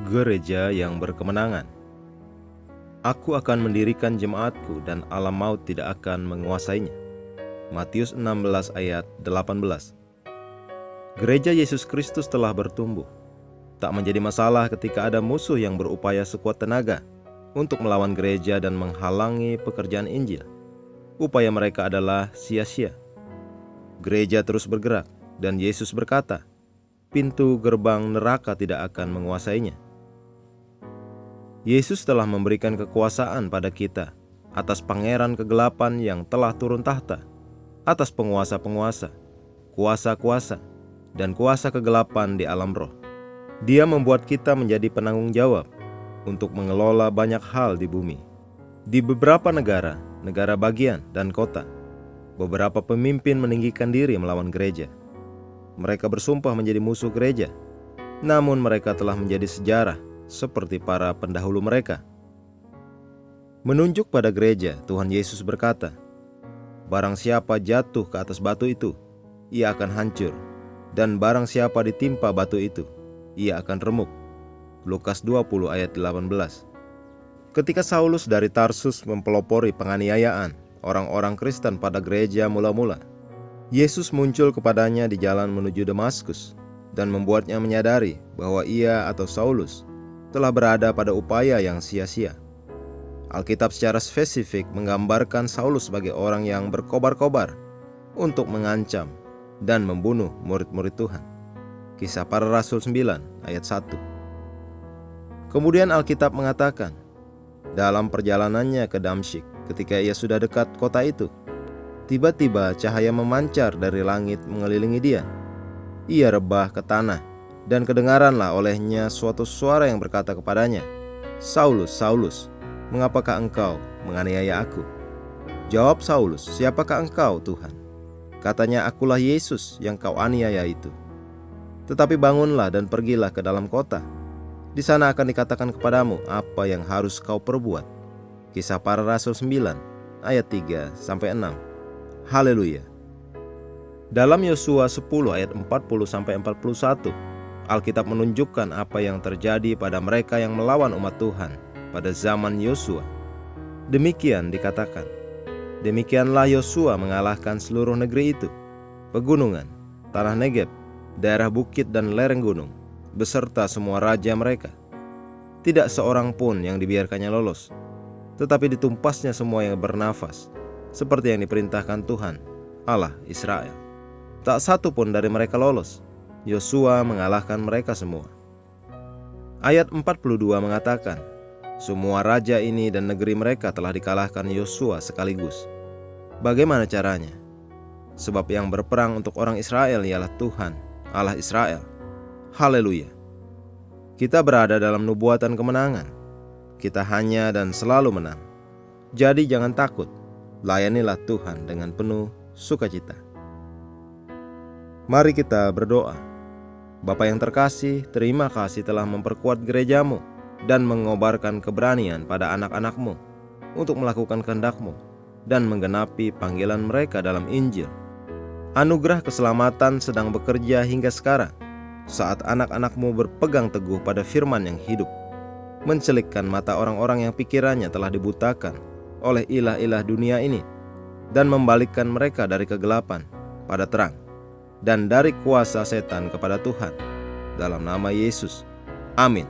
Gereja yang berkemenangan. Aku akan mendirikan jemaatku dan alam maut tidak akan menguasainya. Matius 16 ayat 18. Gereja Yesus Kristus telah bertumbuh. Tak menjadi masalah ketika ada musuh yang berupaya sekuat tenaga untuk melawan gereja dan menghalangi pekerjaan Injil. Upaya mereka adalah sia-sia. Gereja terus bergerak dan Yesus berkata, pintu gerbang neraka tidak akan menguasainya. Yesus telah memberikan kekuasaan pada kita atas pangeran kegelapan yang telah turun tahta, atas penguasa-penguasa, kuasa-kuasa, dan kuasa kegelapan di alam roh. Dia membuat kita menjadi penanggung jawab untuk mengelola banyak hal di bumi. Di beberapa negara, negara bagian, dan kota, beberapa pemimpin meninggikan diri melawan gereja. Mereka bersumpah menjadi musuh gereja, namun mereka telah menjadi sejarah seperti para pendahulu mereka. Menunjuk pada gereja, Tuhan Yesus berkata, barang siapa jatuh ke atas batu itu, ia akan hancur, dan barang siapa ditimpa batu itu, ia akan remuk. Lukas 20 ayat 18. Ketika Saulus dari Tarsus mempelopori penganiayaan orang-orang Kristen pada gereja mula-mula, Yesus muncul kepadanya di jalan menuju Damaskus dan membuatnya menyadari bahwa ia atau Saulus telah berada pada upaya yang sia-sia. Alkitab secara spesifik menggambarkan Saulus sebagai orang yang berkobar-kobar untuk mengancam dan membunuh murid-murid Tuhan. Kisah Para Rasul 9 ayat 1. Kemudian Alkitab mengatakan, dalam perjalanannya ke Damsyik, ketika ia sudah dekat kota itu, tiba-tiba cahaya memancar dari langit mengelilingi dia. Ia rebah ke tanah, dan kedengaranlah olehnya suatu suara yang berkata kepadanya, Saulus, Saulus, mengapakah engkau menganiaya aku? Jawab Saulus, siapakah engkau, Tuhan? Katanya, akulah Yesus yang kau aniaya itu. Tetapi bangunlah dan pergilah ke dalam kota. Di sana akan dikatakan kepadamu apa yang harus kau perbuat. Kisah Para Rasul 9 ayat 3-6. Haleluya. Dalam Yosua 10 ayat 40-41, Alkitab menunjukkan apa yang terjadi pada mereka yang melawan umat Tuhan pada zaman Yosua. Demikian dikatakan, demikianlah Yosua mengalahkan seluruh negeri itu, pegunungan, tanah Negeb, daerah bukit dan lereng gunung, beserta semua raja mereka. Tidak seorang pun yang dibiarkannya lolos, tetapi ditumpasnya semua yang bernafas, seperti yang diperintahkan Tuhan, Allah Israel. Tak satu pun dari mereka lolos. Yosua mengalahkan mereka semua. Ayat 42 mengatakan, semua raja ini dan negeri mereka telah dikalahkan Yosua sekaligus. Bagaimana caranya? Sebab yang berperang untuk orang Israel ialah Tuhan, Allah Israel. Haleluya. Kita berada dalam nubuatan kemenangan. Kita hanya dan selalu menang. Jadi jangan takut, layanilah Tuhan dengan penuh sukacita. Mari kita berdoa. Bapa yang terkasih, terima kasih telah memperkuat gerejamu dan mengobarkan keberanian pada anak-anakmu untuk melakukan kehendak-mu dan menggenapi panggilan mereka dalam Injil. Anugerah keselamatan sedang bekerja hingga sekarang saat anak-anakmu berpegang teguh pada firman yang hidup, mencelikkan mata orang-orang yang pikirannya telah dibutakan oleh ilah-ilah dunia ini dan membalikkan mereka dari kegelapan pada terang dan dari kuasa setan kepada Tuhan. Dalam nama Yesus. Amin.